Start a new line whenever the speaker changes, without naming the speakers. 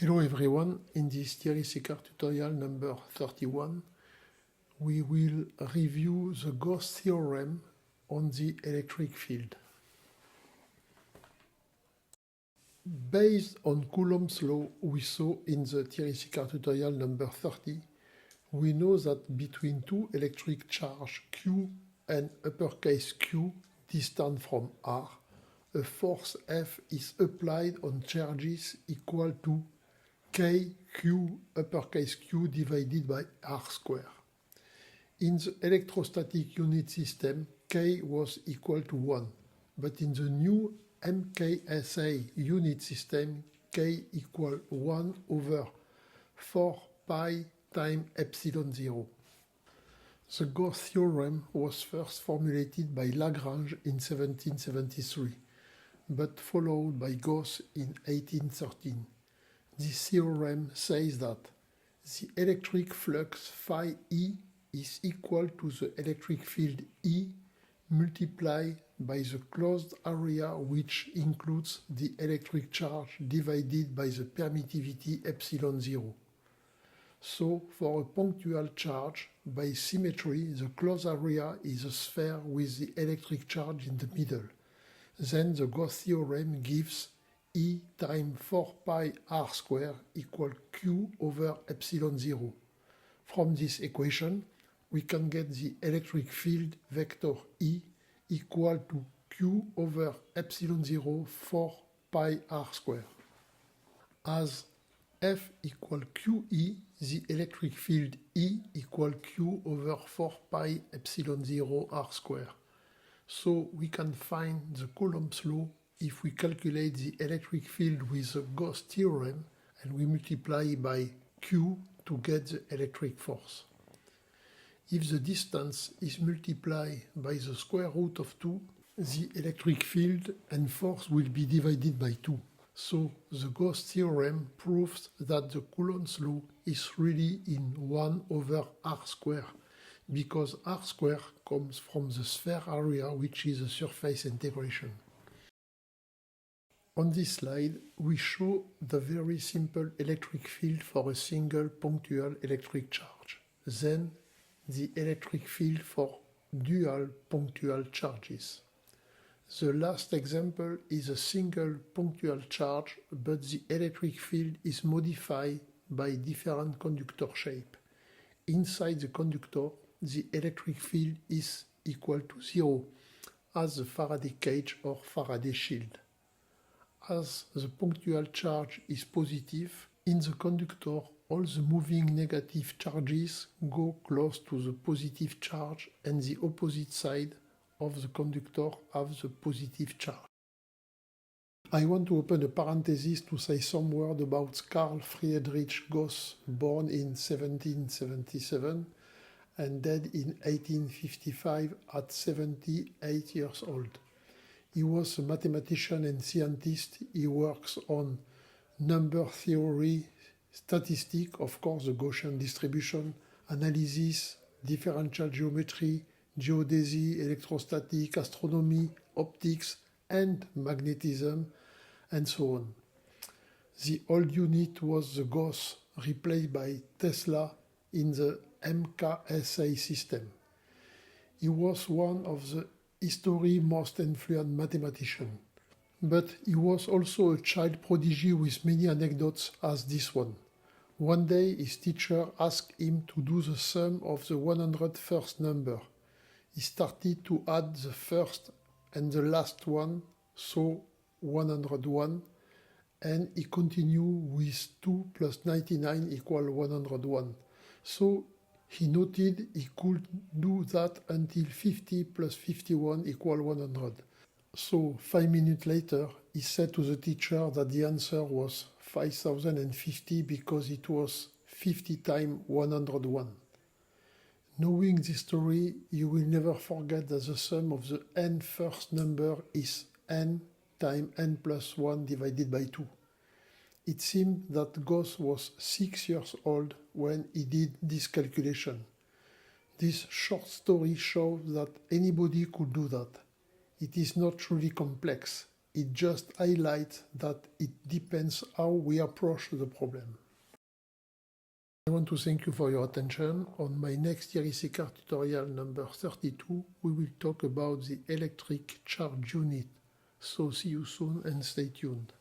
Hello everyone, in this Thierry Sicard tutorial number 31, we will review the Gauss theorem on the electric field. Based on Coulomb's law we saw in the Thierry Sicard tutorial number 30, we know that between two electric charge Q and uppercase Q distant from R, a force F is applied on charges equal to kq uppercase Q divided by R square. In the electrostatic unit system, K was equal to 1, but in the new MKSA unit system, K equal 1 over 4 pi times epsilon 0. The Gauss theorem was first formulated by Lagrange in 1773, but followed by Gauss in 1813. This theorem says that the electric flux phi E is equal to the electric field E multiplied by the closed area, which includes the electric charge divided by the permittivity epsilon 0. So, for a punctual charge, by symmetry, the closed area is a sphere with the electric charge in the middle. Then the Gauss theorem gives E times 4 pi R square equal Q over epsilon 0. From this equation, we can get the electric field vector E equal to Q over epsilon 0 4 pi R square. As F equal QE, the electric field E equal Q over 4 pi epsilon 0 R square. So we can find the Coulomb's law if we calculate the electric field with the Gauss theorem and we multiply by Q to get the electric force. If the distance is multiplied by the square root of 2, the electric field and force will be divided by 2. So the Gauss theorem proves that the Coulomb's law is really in 1 over R square, because R square comes from the sphere area, which is a surface integration. On this slide, we show the very simple electric field for a single punctual electric charge, then the electric field for dual punctual charges. The last example is a single punctual charge, but the electric field is modified by different conductor shape. Inside the conductor, the electric field is equal to 0, as the Faraday cage or Faraday shield. As the punctual charge is positive, in the conductor all the moving negative charges go close to the positive charge and the opposite side of the conductor have the positive charge. I want to open a parenthesis to say some word about Carl Friedrich Gauss, born in 1777 and dead in 1855 at 78 years old. He was a mathematician and scientist. He works on number theory, statistics, of course the Gaussian distribution, analysis, differential geometry, geodesy, electrostatic, astronomy, optics, and magnetism, and so on. The old unit was the Gauss, replaced by Tesla in the MKSA system. He was one of the history's most influential mathematicians, but he was also a child prodigy with many anecdotes as this one. One day his teacher asked him to do the sum of the 101st number. He started to add the first and the last one, so 101, and he continued with 2 plus 99 equal 101. So he noted he could do that until 50 plus 51 equal 100. So 5 minutes later, he said to the teacher that the answer was 5050 because it was 50 times 101. Knowing this story, you will never forget that the sum of the n first number is n times n plus 1 divided by 2. It seemed that Gauss was 6 years old when he did this calculation. This short story shows that anybody could do that. It is not truly complex. It just highlights that it depends how we approach the problem. I want to thank you for your attention. On my next Thierry Sicard tutorial number 32, we will talk about the electric charge unit. So see you soon and stay tuned.